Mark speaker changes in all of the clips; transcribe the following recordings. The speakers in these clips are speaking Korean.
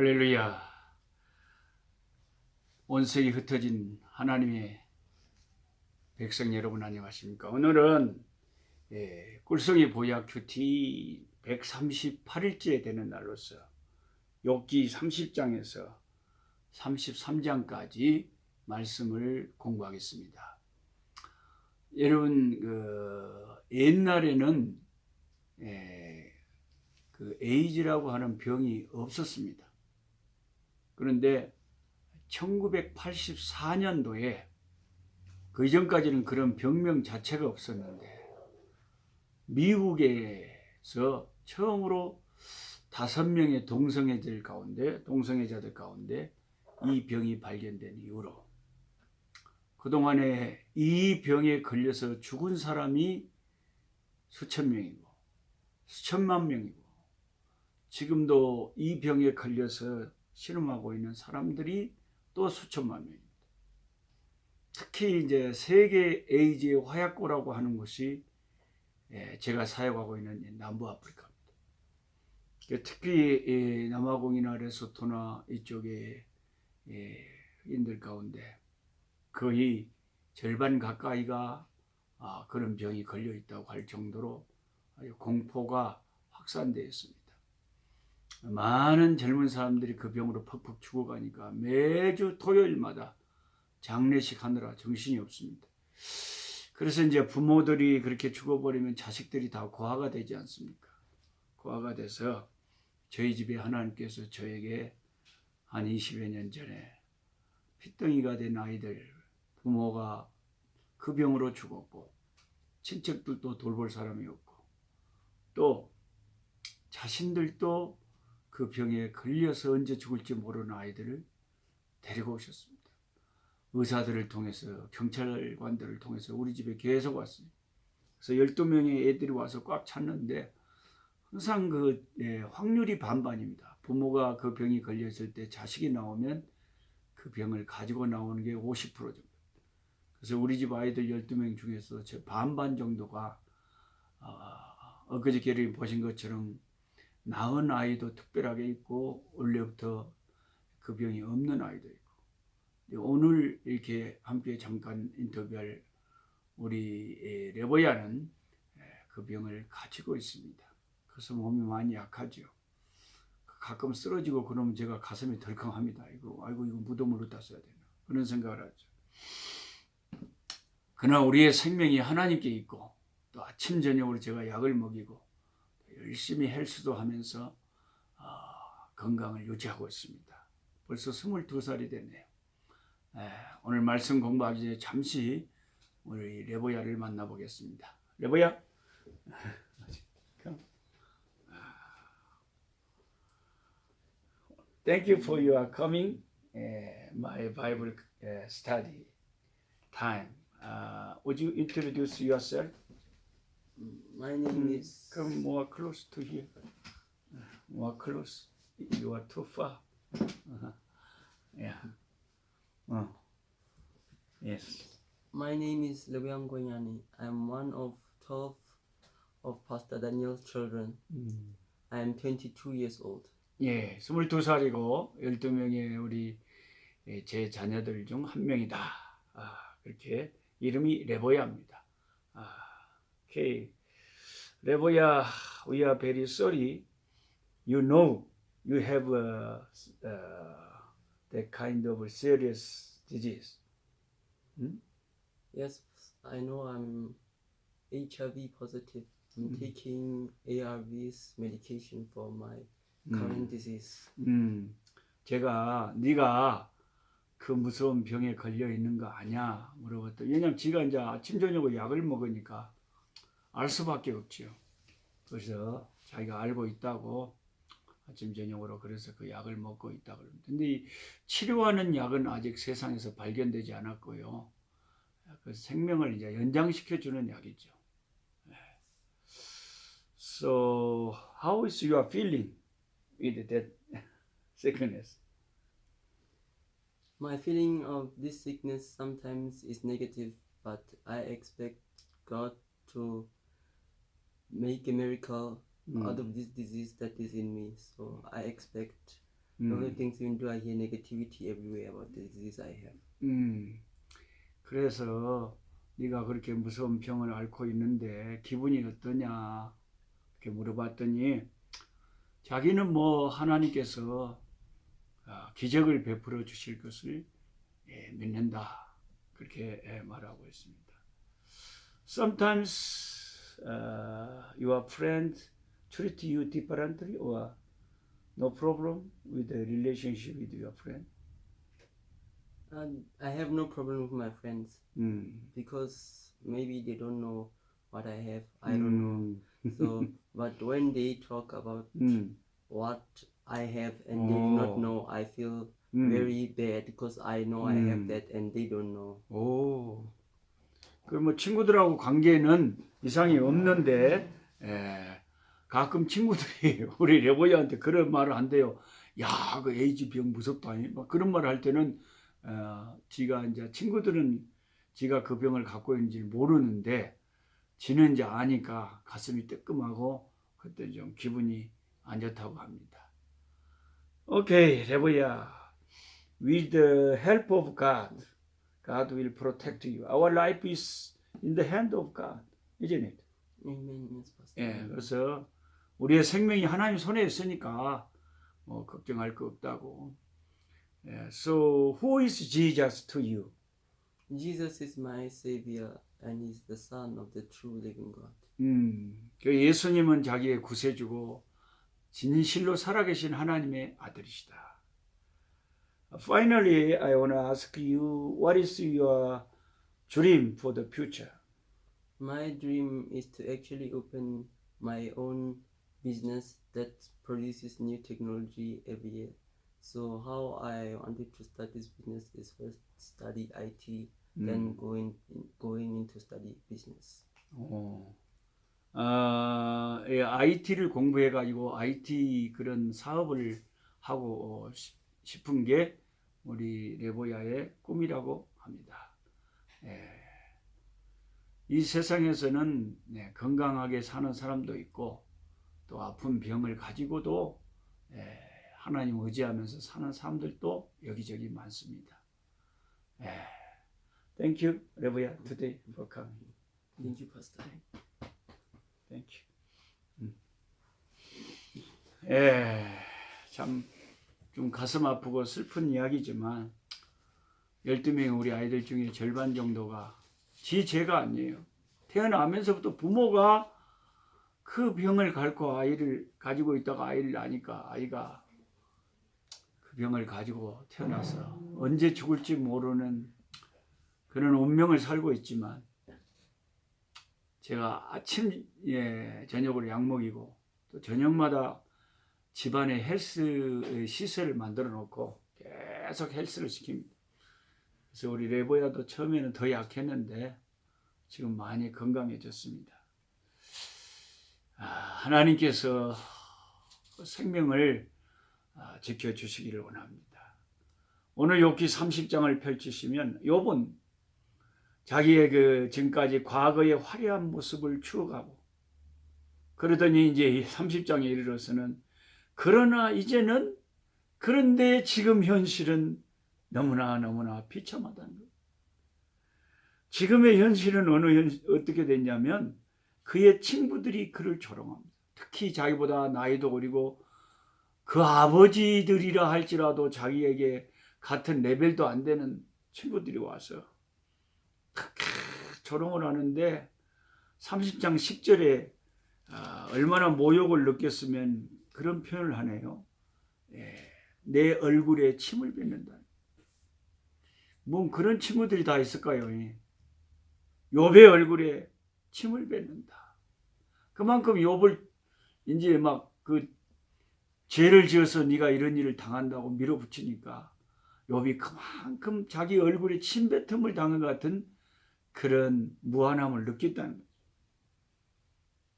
Speaker 1: 할렐루야. 온 세계 흩어진 하나님의 백성 여러분 안녕하십니까? 오늘은 꿀성의 보약 큐티 138일째 되는 날로서 욥기 30장에서 33장까지 말씀을 공부하겠습니다. 여러분 옛날에는 그 에이즈라고 하는 병이 없었습니다. 그런데 1984년도에 그 이전까지는 그런 병명 자체가 없었는데 미국에서 처음으로 5명의 동성애자들 가운데 이 병이 발견된 이후로 그동안에 이 병에 걸려서 죽은 사람이 수천 명이고 수천만 명이고 지금도 이 병에 걸려서 신음하고 있는 사람들이 또 수천만 명입니다. 특히 이제 세계 에이즈의 화약고라고 하는 것이 제가 사역하고 있는 남부 아프리카입니다. 특히 남아공이나 레소토나 이쪽에 흑인들 가운데 거의 절반 가까이가 그런 병이 걸려 있다고 할 정도로 공포가 확산되어 있습니다. 많은 젊은 사람들이 그 병으로 퍽퍽 죽어가니까 매주 토요일마다 장례식 하느라 정신이 없습니다. 그래서 이제 부모들이 그렇게 죽어버리면 자식들이 다 고아가 되지 않습니까? 고아가 돼서 저희 집에 하나님께서 저에게 한 20여 년 전에 핏덩이가 된 아이들 부모가 그 병으로 죽었고 친척들도 돌볼 사람이 없고 또 자신들도 그 병에 걸려서 언제 죽을지 모르는 아이들을 데리고 오셨습니다. 의사들을 통해서 경찰관들을 통해서 우리 집에 계속 왔어요. 그래서 12명의 애들이 와서 꽉 찼는데 항상 확률이 반반입니다. 부모가 그 병이 걸렸을 때 자식이 나오면 그 병을 가지고 나오는 게 50% 정도. 그래서 우리 집 아이들 12명 중에서 반반 정도가 엊그저께 보신 것처럼 낳은 아이도 특별하게 있고 원래부터 그 병이 없는 아이도 있고 오늘 이렇게 함께 잠깐 인터뷰할 우리 레보야는 그 병을 가지고 있습니다. 그래서 몸이 많이 약하죠. 가끔 쓰러지고 그러면 제가 가슴이 덜컹합니다. 아이고 이거 무덤으로 다 써야 되나 그런 생각을 하죠. 그러나 우리의 생명이 하나님께 있고 또 아침 저녁으로 제가 약을 먹이고 열심히 헬스도 하면서 건강을 유지하고 있습니다. 벌써 22살이 됐네요. 오늘 말씀 공부하기 전에 잠시 우리 레보야를 만나보겠습니다. 레보야. Thank you for your coming. My Bible study time. Would you introduce yourself?
Speaker 2: My name is.
Speaker 1: Come more close to here. More close. You are too far. Yeah. Yes.
Speaker 2: My name is Lewiang Goyani. I'm one of 12 of Pastor Daniel's children. I am 22 years old.
Speaker 1: 예, 22살이고 12명의 우리 제 자녀들 중 한 명이다. 그렇게 이름이 레보야입니다. 오케이. 레보야, we are very sorry. You know you have that kind of serious disease.
Speaker 2: Yes, I know I'm HIV positive. I'm taking ARVs medication for my current disease.
Speaker 1: 제가 네가 그 무서운 병에 걸려 있는 거 아냐 물어봤더니 왜냐면 지가 이제 아침 저녁으로 약을 먹으니까 알 수밖에 없죠. 그래서 자기가 알고 있다고 아침 저녁으로 그래서 그 약을 먹고 있다 그럽니다. 근데 이 치료하는 약은 아직 세상에서 발견되지 않았고요. 그 생명을 이제 연장시켜 주는 약이죠. So how is you are feeling with that sickness?
Speaker 2: My feeling of this sickness sometimes is negative, but I expect God to make a miracle out of this disease that is in me. So I expect lot of things, even though I hear negativity everywhere about the disease I have.
Speaker 1: 그래서 네가 그렇게 무서운 병을 앓고 있는데 기분이 어떠냐 이렇게 물어봤더니 자기는 뭐 하나님께서 기적을 베풀어 주실 것을 믿는다 그렇게 말하고 있습니다. Sometimes your friend treat you differently or no problem with the relationship with your friend?
Speaker 2: I have no problem with my friends because maybe they don't know what I have. I don't know. So, but when they talk about what I have and they do not know, I feel very bad because I know I have that and they don't know.
Speaker 1: 오, 그 뭐 친구들하고 관계는 이상이 없는데 가끔 친구들이 우리 레보이한테 그런 말을 한대요. 야, 그 에이즈 병 무섭다. 막 그런 말을 할 때는 지가 이제 친구들은 지가 그 병을 갖고 있는지 모르는데 지는 이제 아니까 가슴이 뜨끔하고 그때 좀 기분이 안 좋다고 합니다. 오케이, 레보야. With the help of God, God will protect you. Our life is in the hand of God, isn't it?
Speaker 2: Amen. Yes, Pastor.
Speaker 1: 그래서 우리의 생명이 하나님 손에 있으니까 뭐 걱정할 거 없다고. So who is Jesus to you?
Speaker 2: Jesus is my Savior and He's the Son of the true living God.
Speaker 1: 그 예수님은 자기의 구세주고 진실로 살아계신 하나님의 아들이시다. Finally, I want to ask you, what is your dream for the future?
Speaker 2: My dream is to actually open my own business that produces new technology every year. So how I wanted to start this business is first study IT, then going into study business.
Speaker 1: IT를 공부해가지고 IT 그런 사업을 하고 싶은 게 우리 레보야의 꿈이라고 합니다. 이 세상에서는 건강하게 사는 사람도 있고 또 아픈 병을 가지고도 하나님 의지하면서 사는 사람들도 여기저기 많습니다. Thank you, 레보야, today for coming.
Speaker 2: Thank you, Pastor.
Speaker 1: Thank you. 참 좀 가슴 아프고 슬픈 이야기지만 12명의 우리 아이들 중에 절반 정도가 지 죄가 아니에요. 태어나면서부터 부모가 그 병을 아이를 가지고 있다가 아이를 낳으니까 아이가 그 병을 가지고 태어나서 언제 죽을지 모르는 그런 운명을 살고 있지만 제가 아침 저녁으로 약 먹이고 또 저녁마다 집안에 헬스 시설을 만들어 놓고 계속 헬스를 시킵니다. 그래서 우리 레보야도 처음에는 더 약했는데 지금 많이 건강해졌습니다. 하나님께서 생명을 지켜주시기를 원합니다. 오늘 욥기 30장을 펼치시면 욥은 자기의 그 지금까지 과거의 화려한 모습을 추억하고 그러더니 이제 30장에 이르러서는 그러나 이제는 그런데 지금 현실은 너무나 비참하다는 거예요. 지금의 현실은 어떻게 됐냐면 그의 친구들이 그를 조롱합니다. 특히 자기보다 나이도 어리고 그 아버지들이라 할지라도 자기에게 같은 레벨도 안 되는 친구들이 와서 그렇게 조롱을 하는데 30장 10절에 얼마나 모욕을 느꼈으면 그런 표현을 하네요. 내 얼굴에 침을 뱉는다. 뭐 그런 친구들이 다 있을까요? 욥의 얼굴에 침을 뱉는다. 그만큼 욥을 이제 막 그 죄를 지어서 네가 이런 일을 당한다고 밀어붙이니까 욥이 그만큼 자기 얼굴에 침뱉음을 당한 것 같은 그런 무한함을 느꼈다는 거죠.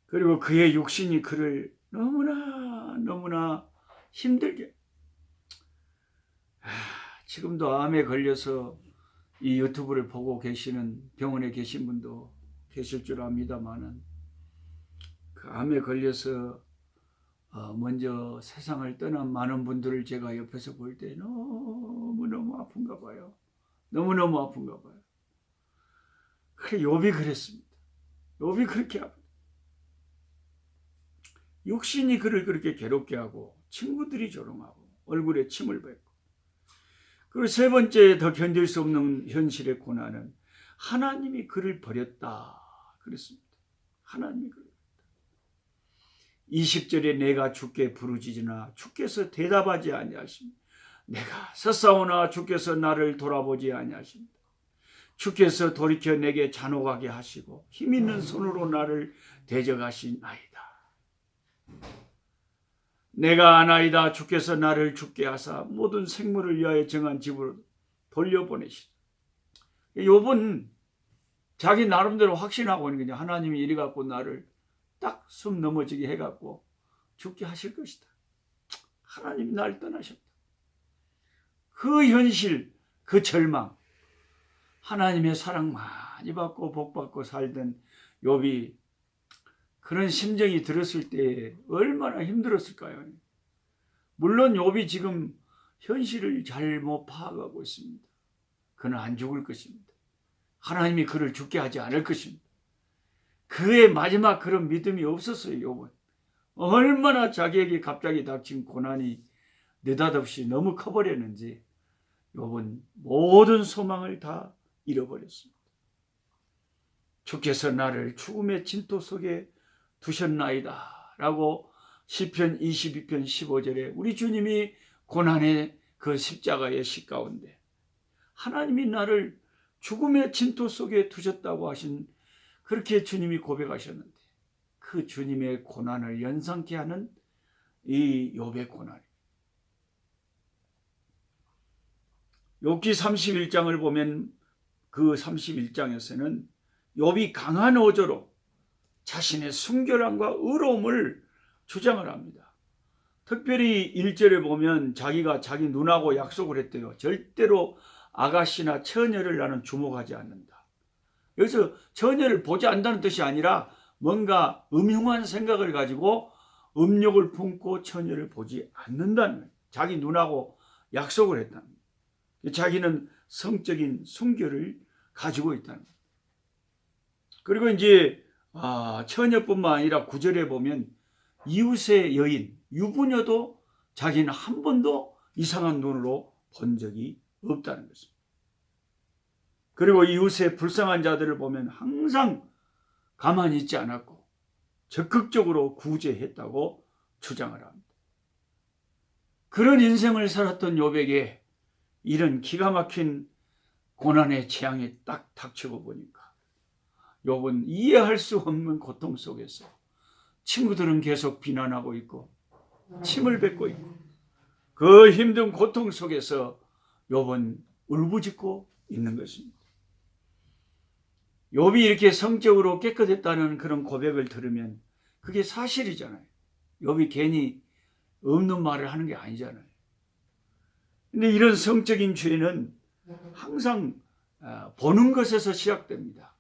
Speaker 1: 그리고 그의 육신이 그를 너무나 힘들게 지금도 암에 걸려서 이 유튜브를 보고 계시는 병원에 계신 분도 계실 줄 압니다만은 그 암에 걸려서 먼저 세상을 떠난 많은 분들을 제가 옆에서 볼 때 너무너무 아픈가 봐요. 너무너무 아픈가 봐요. 그래, 욥이 그랬습니다. 욥이 그렇게 아프다. 육신이 그를 그렇게 괴롭게 하고 친구들이 조롱하고 얼굴에 침을 뱉고, 그리고 세 번째 더 견딜 수 없는 현실의 고난은 하나님이 그를 버렸다 그랬습니다. 하나님이 그를 20절에 내가 주께 부르짖으나 주께서 대답하지 아니하십니다. 내가 서싸우나 주께서 나를 돌아보지 아니하십니다. 주께서 돌이켜 내게 잔혹하게 하시고 힘 있는 손으로 나를 대적하시나이다. 내가 아나이다. 주께서 나를 죽게 하사 모든 생물을 위하여 정한 집으로 돌려보내시다. 욥은 자기 나름대로 확신하고 있는 거죠. 하나님이 이리 갖고 나를 딱 숨 넘어지게 해갖고 죽게 하실 것이다. 하나님이 나를 떠나셨다. 그 현실, 그 절망, 하나님의 사랑 많이 받고 복 받고 살던 욥이 그런 심정이 들었을 때 얼마나 힘들었을까요? 물론 욥이 지금 현실을 잘못 파악하고 있습니다. 그는 안 죽을 것입니다. 하나님이 그를 죽게 하지 않을 것입니다. 그의 마지막 그런 믿음이 없었어요. 욥은 얼마나 자기에게 갑자기 닥친 고난이 느닷없이 너무 커버렸는지 욥은 모든 소망을 다 잃어버렸습니다. 주께서 나를 죽음의 진토 속에 두셨나이다 라고 시편 22편 15절에 우리 주님이 고난의 그 십자가의 시 가운데 하나님이 나를 죽음의 진토 속에 두셨다고 하신, 그렇게 주님이 고백하셨는데 그 주님의 고난을 연상케 하는 이 욥의 고난. 욥기 31장을 보면 그 31장에서는 욥이 강한 어조로 자신의 순결함과 의로움을 주장을 합니다. 특별히 1절에 보면 자기가 자기 눈하고 약속을 했대요. 절대로 아가씨나 처녀를 나는 주목하지 않는다. 여기서 처녀를 보지 않는다는 뜻이 아니라 뭔가 음흉한 생각을 가지고 음욕을 품고 처녀를 보지 않는다는 거예요. 자기 눈하고 약속을 했다는 거예요. 자기는 성적인 순결을 가지고 있다는 거예요. 그리고 이제 처녀뿐만 아니라 9절에 보면 이웃의 여인 유부녀도 자기는 한 번도 이상한 눈으로 본 적이 없다는 것입니다. 그리고 이웃의 불쌍한 자들을 보면 항상 가만히 있지 않았고 적극적으로 구제했다고 주장을 합니다. 그런 인생을 살았던 욥에게 이런 기가 막힌 고난의 재앙이 딱 닥치고 보니까 욥은 이해할 수 없는 고통 속에서 친구들은 계속 비난하고 있고 침을 뱉고 있고 그 힘든 고통 속에서 욥은 울부짖고 있는 것입니다. 욥이 이렇게 성적으로 깨끗했다는 그런 고백을 들으면 그게 사실이잖아요. 욥이 괜히 없는 말을 하는 게 아니잖아요. 근데 이런 성적인 죄는 항상 보는 것에서 시작됩니다.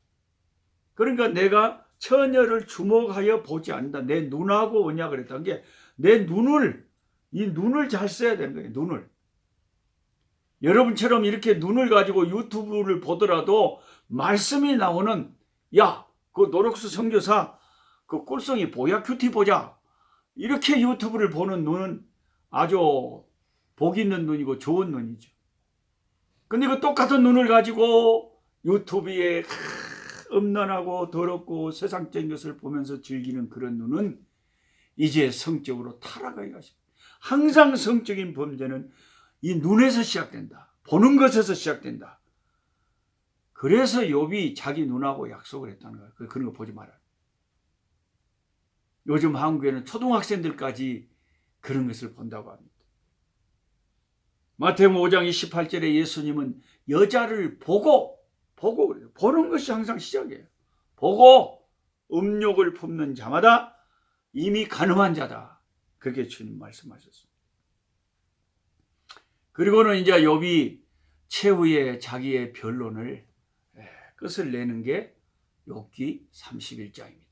Speaker 1: 그러니까 내가 처녀를 주목하여 보지 않는다. 내 눈하고 오냐 그랬던 게 내 이 눈을 잘 써야 되는 거예요. 눈을. 여러분처럼 이렇게 눈을 가지고 유튜브를 보더라도 말씀이 나오는 그 노록수 선교사 그 꼴송이 보야 큐티 보자. 이렇게 유튜브를 보는 눈은 아주 복 있는 눈이고 좋은 눈이죠. 근데 그 똑같은 눈을 가지고 유튜브에 음란하고 더럽고 세상적인 것을 보면서 즐기는 그런 눈은 이제 성적으로 타락하게 하십니다. 항상 성적인 범죄는 이 눈에서 시작된다. 보는 것에서 시작된다. 그래서 욥이 자기 눈하고 약속을 했다는 거예요. 그런 거 보지 마라. 요즘 한국에는 초등학생들까지 그런 것을 본다고 합니다. 마태복음 5장 28절에 예수님은 여자를 보고 보는 것이 항상 시작이에요. 보고 음욕을 품는 자마다 이미 간음한 자다. 그렇게 주님 말씀하셨습니다. 그리고는 이제 욥이 최후의 자기의 변론을 끝을 내는 게 욥기 31장입니다.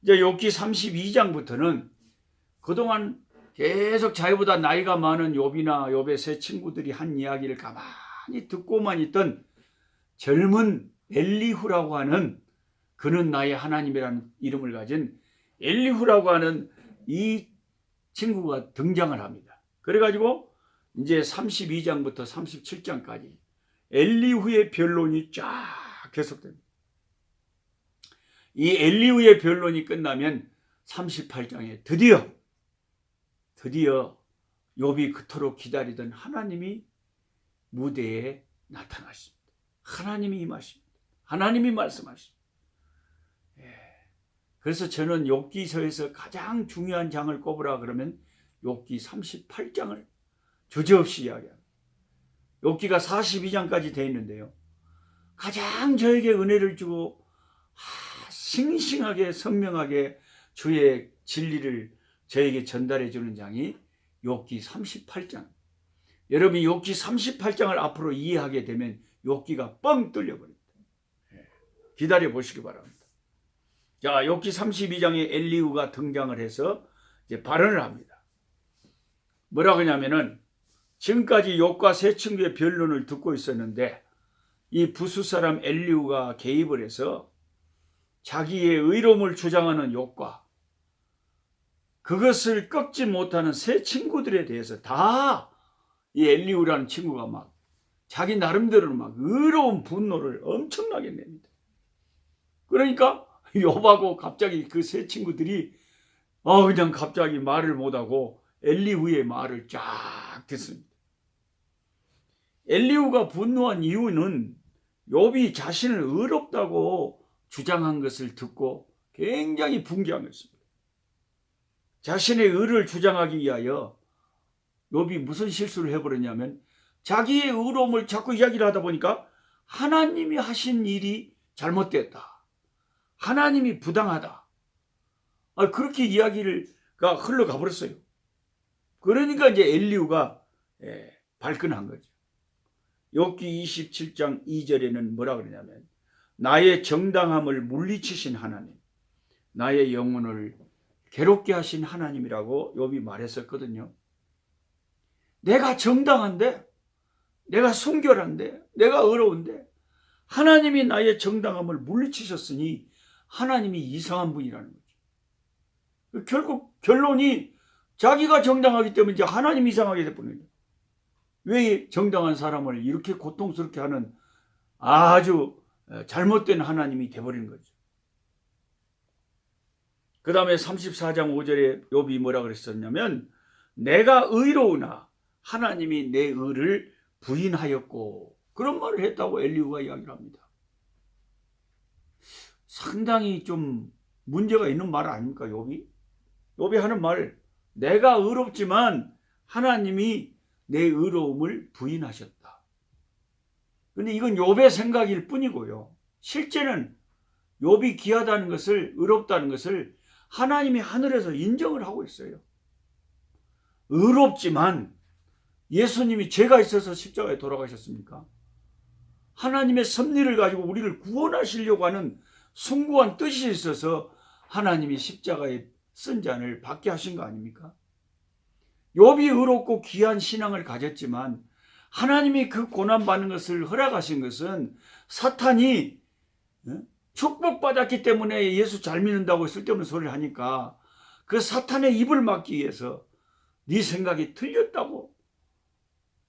Speaker 1: 이제 욥기 32장부터는 그동안 계속 자기보다 나이가 많은 욥이나 욥의 세 친구들이 한 이야기를 가만히 듣고만 있던 젊은 엘리후라고 하는, 그는 나의 하나님이라는 이름을 가진 엘리후라고 하는 이 친구가 등장을 합니다. 그래가지고 이제 32장부터 37장까지 엘리후의 변론이 쫙 계속됩니다. 이 엘리후의 변론이 끝나면 38장에 드디어 욥이 그토록 기다리던 하나님이 무대에 나타나십니다. 하나님이 임하십니다. 하나님이 말씀하십니다. 그래서 저는 욥기서에서 가장 중요한 장을 꼽으라 그러면 욥기 38장을 주저없이 이야기합니다. 욥기가 42장까지 되어 있는데요, 가장 저에게 은혜를 주고 싱싱하게 선명하게 주의 진리를 저에게 전달해 주는 장이 욥기 38장. 여러분이 욥기 38장을 앞으로 이해하게 되면 욥기가 뻥 뚫려버립니다. 기다려 보시기 바랍니다. 자, 욥기 32장에 엘리후가 등장을 해서 이제 발언을 합니다. 뭐라고 하냐면은, 지금까지 욥과 세 친구의 변론을 듣고 있었는데 이 부수 사람 엘리후가 개입을 해서 자기의 의로움을 주장하는 욥과 그것을 꺾지 못하는 세 친구들에 대해서 다 이 엘리후라는 친구가 막 자기 나름대로는 막 의로운 분노를 엄청나게 냅니다. 그러니까 욥하고 갑자기 그 세 친구들이 그냥 갑자기 말을 못하고 엘리후의 말을 쫙 듣습니다. 엘리후가 분노한 이유는 욥이 자신을 의롭다고 주장한 것을 듣고 굉장히 분개한 것입니다. 자신의 의를 주장하기 위하여 욥이 무슨 실수를 해버렸냐면, 자기의 의로움을 자꾸 이야기를 하다 보니까 하나님이 하신 일이 잘못됐다, 하나님이 부당하다, 그렇게 이야기가 흘러가 버렸어요. 그러니까 이제 엘리후가 발끈한 거죠. 욥기 27장 2절에는 뭐라 그러냐면, 나의 정당함을 물리치신 하나님, 나의 영혼을 괴롭게 하신 하나님이라고 욥이 말했었거든요. 내가 정당한데, 내가 순결한데, 내가 의로운데 하나님이 나의 정당함을 물리치셨으니 하나님이 이상한 분이라는 거죠. 결국 결론이 자기가 정당하기 때문에 이제 하나님이 이상하게 돼버립니다. 왜 정당한 사람을 이렇게 고통스럽게 하는 아주 잘못된 하나님이 돼버린 거죠. 그 다음에 34장 5절에 욥이 뭐라 그랬었냐면, 내가 의로우나 하나님이 내 의를 부인하였고, 그런 말을 했다고 엘리후가 이야기를 합니다. 상당히 좀 문제가 있는 말 아닙니까? 욥이 하는 말, 내가 의롭지만 하나님이 내 의로움을 부인하셨다. 근데 이건 욥의 생각일 뿐이고요, 실제는 욥이 귀하다는 것을, 의롭다는 것을 하나님이 하늘에서 인정을 하고 있어요. 의롭지만 예수님이 죄가 있어서 십자가에 돌아가셨습니까? 하나님의 섭리를 가지고 우리를 구원하시려고 하는 숭고한 뜻이 있어서 하나님이 십자가에 쓴 잔을 받게 하신 거 아닙니까? 욥이 의롭고 귀한 신앙을 가졌지만 하나님이 그 고난받는 것을 허락하신 것은 사탄이 축복받았기 때문에 예수 잘 믿는다고 쓸데없는 소리를 하니까 그 사탄의 입을 막기 위해서 네 생각이 틀렸다고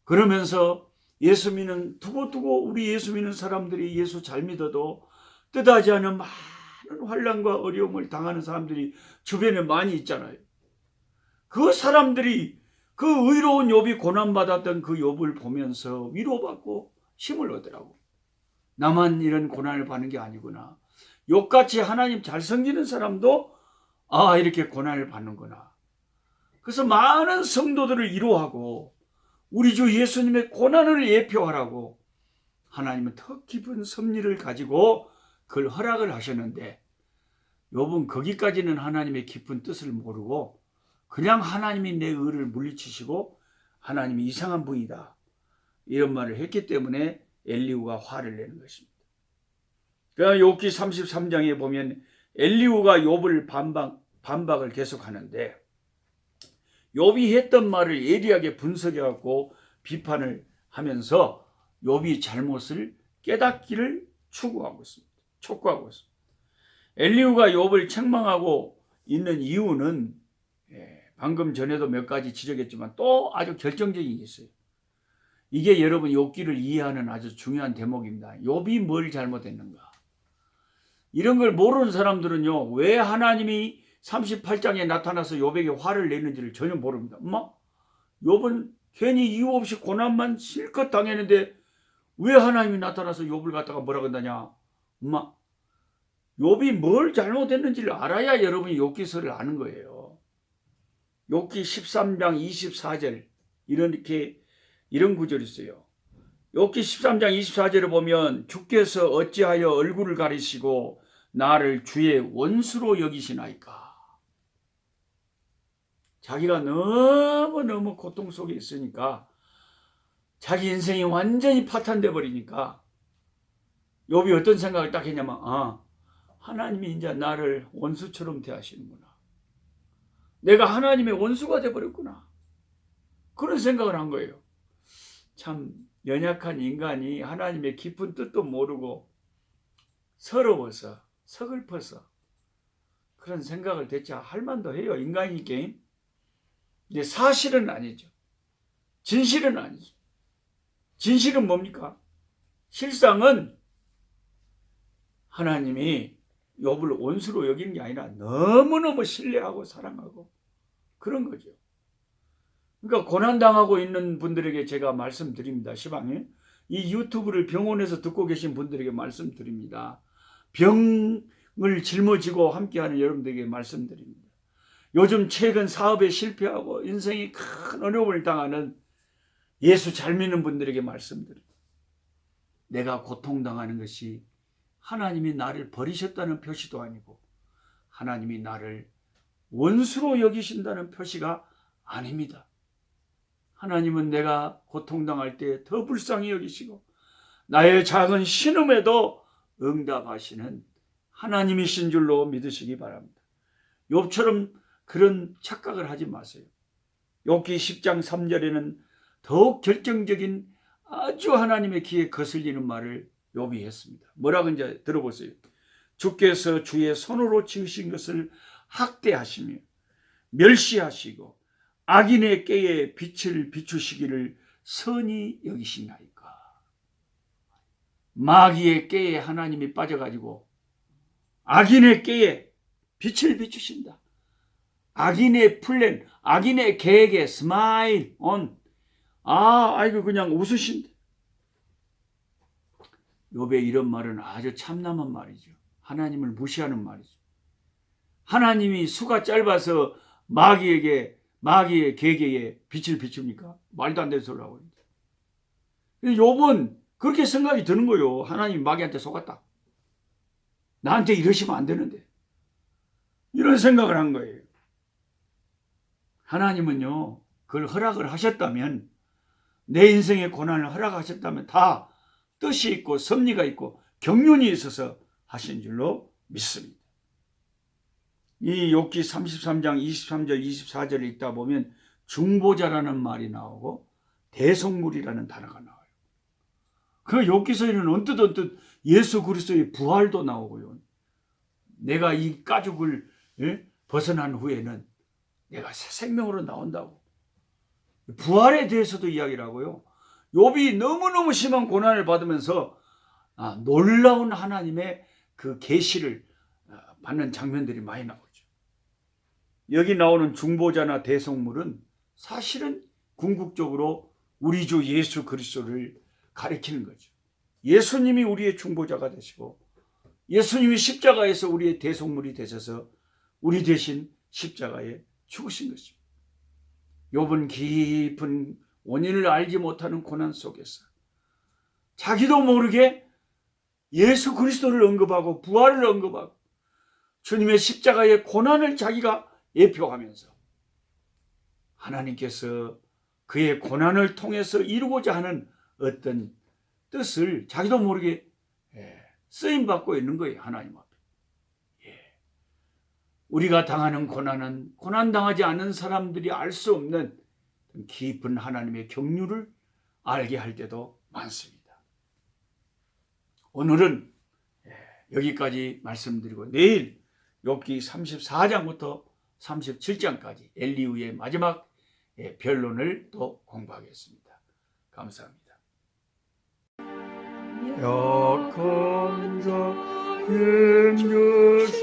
Speaker 1: 그러면서 예수 믿는 두고두고 우리 예수 믿는 사람들이 예수 잘 믿어도 뜻하지 않은 많은 환난과 어려움을 당하는 사람들이 주변에 많이 있잖아요. 그 사람들이 그 의로운 욥이 고난받았던 그 욥을 보면서 위로받고 힘을 얻으라고. 나만 이런 고난을 받는 게 아니구나. 욥같이 하나님 잘 섬기는 사람도 이렇게 고난을 받는구나. 그래서 많은 성도들을 위로하고 우리 주 예수님의 고난을 예표하라고 하나님은 더 깊은 섭리를 가지고 그걸 허락을 하셨는데, 욥은 거기까지는 하나님의 깊은 뜻을 모르고 그냥 하나님이 내 의를 물리치시고 하나님이 이상한 분이다, 이런 말을 했기 때문에 엘리후가 화를 내는 것입니다. 그러니까 욥기 33장에 보면 엘리후가 욥을 반박을 계속하는데, 욥이 했던 말을 예리하게 분석해 갖고 비판을 하면서 욥이 잘못을 깨닫기를 추구하고 있습니다. 촉구하고 있습니다. 엘리후가 욥을 책망하고 있는 이유는 방금 전에도 몇 가지 지적했지만 또 아주 결정적인 게 있어요. 이게 여러분 욥기를 이해하는 아주 중요한 대목입니다. 욥이 뭘 잘못했는가? 이런 걸 모르는 사람들은요, 왜 하나님이 38장에 나타나서 욥에게 화를 내는지를 전혀 모릅니다. 엄마, 욥은 괜히 이유 없이 고난만 실컷 당했는데 왜 하나님이 나타나서 욥을 갖다가 뭐라 그러냐? 엄마, 욥이 뭘 잘못했는지를 알아야 여러분이 욥기서를 아는 거예요. 욥기 13장 24절 이런 구절이 있어요. 욥기 13장 24절에 보면 주께서 어찌하여 얼굴을 가리시고 나를 주의 원수로 여기시나이까. 자기가 너무너무 고통 속에 있으니까 자기 인생이 완전히 파탄돼 버리니까 욥이 어떤 생각을 딱 했냐면 하나님이 이제 나를 원수처럼 대하시는구나. 내가 하나님의 원수가 돼버렸구나. 그런 생각을 한 거예요. 참 연약한 인간이 하나님의 깊은 뜻도 모르고 서러워서 서글퍼서 그런 생각을 대체 할 만도 해요. 인간이니까. 이제 사실은 아니죠. 진실은 아니죠. 진실은 뭡니까? 실상은 하나님이 욥을 원수로 여기는 게 아니라 너무너무 신뢰하고 사랑하고 그런 거죠. 그러니까 고난당하고 있는 분들에게 제가 말씀드립니다. 시방에 이 유튜브를 병원에서 듣고 계신 분들에게 말씀드립니다. 병을 짊어지고 함께하는 여러분들에게 말씀드립니다. 요즘 최근 사업에 실패하고 인생이 큰 어려움을 당하는 예수 잘 믿는 분들에게 말씀드립니다. 내가 고통당하는 것이 하나님이 나를 버리셨다는 표시도 아니고 하나님이 나를 원수로 여기신다는 표시가 아닙니다. 하나님은 내가 고통당할 때 더 불쌍히 여기시고 나의 작은 신음에도 응답하시는 하나님이신 줄로 믿으시기 바랍니다. 욥처럼 그런 착각을 하지 마세요. 욥기 10장 3절에는 더욱 결정적인 아주 하나님의 귀에 거슬리는 말을 욥이 했습니다. 뭐라고 이제 들어보세요. 주께서 주의 손으로 지으신 것을 학대하시며 멸시하시고 악인의 꾀에 빛을 비추시기를 선히 여기시나이까. 마귀의 꾀에 하나님이 빠져가지고 악인의 꾀에 빛을 비추신다. 악인의 플랜, 악인의 계획에 스마일 온. 아이고 그냥 웃으신다. 욥의 이런 말은 아주 참남한 말이죠. 하나님을 무시하는 말이죠. 하나님이 수가 짧아서 마귀의 계획에 빛을 비춥니까? 말도 안 되는 소리를 하고 있는데. 욥은 그렇게 생각이 드는 거예요. 하나님이 마귀한테 속았다. 나한테 이러시면 안 되는데. 이런 생각을 한 거예요. 하나님은요, 그걸 허락을 하셨다면, 내 인생의 고난을 허락하셨다면 다 뜻이 있고 섭리가 있고 경륜이 있어서 하신 줄로 믿습니다. 이 욥기 33장 23절 24절을 읽다 보면 중보자라는 말이 나오고 대속물이라는 단어가 나와요. 그 욥기서에는 언뜻 예수 그리스도의 부활도 나오고요. 내가 이 가죽을 벗어난 후에는 내가 새 생명으로 나온다고. 부활에 대해서도 이야기를 하고요. 욥이 너무너무 심한 고난을 받으면서 놀라운 하나님의 그 계시를 받는 장면들이 많이 나오죠. 여기 나오는 중보자나 대속물은 사실은 궁극적으로 우리 주 예수 그리스도를 가리키는 거죠. 예수님이 우리의 중보자가 되시고 예수님이 십자가에서 우리의 대속물이 되셔서 우리 대신 십자가에 죽으신 것입니다. 욥은 깊은 원인을 알지 못하는 고난 속에서 자기도 모르게 예수 그리스도를 언급하고 부활을 언급하고 주님의 십자가의 고난을 자기가 예표하면서 하나님께서 그의 고난을 통해서 이루고자 하는 어떤 뜻을 자기도 모르게 쓰임받고 있는 거예요. 하나님 앞에. 우리가 당하는 고난은 고난당하지 않은 사람들이 알 수 없는 깊은 하나님의 경륜을 알게 할 때도 많습니다. 오늘은 여기까지 말씀드리고 내일 욥기 34장부터 37장까지 엘리후의 마지막 변론을 또 공부하겠습니다. 감사합니다. 약한 자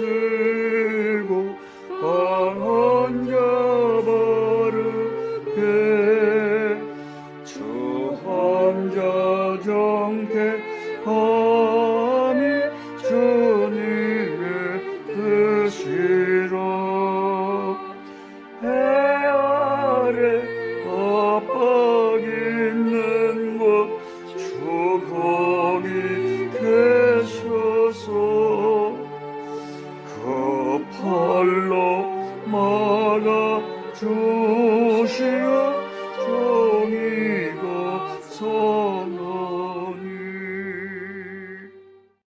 Speaker 1: 힘주시고 강한 자 바르게 추한 자 정택함이 주님의 뜻이라. 해 아래 압박 있는 곳 주 거기 계셔서 그 팔로 막아 주시어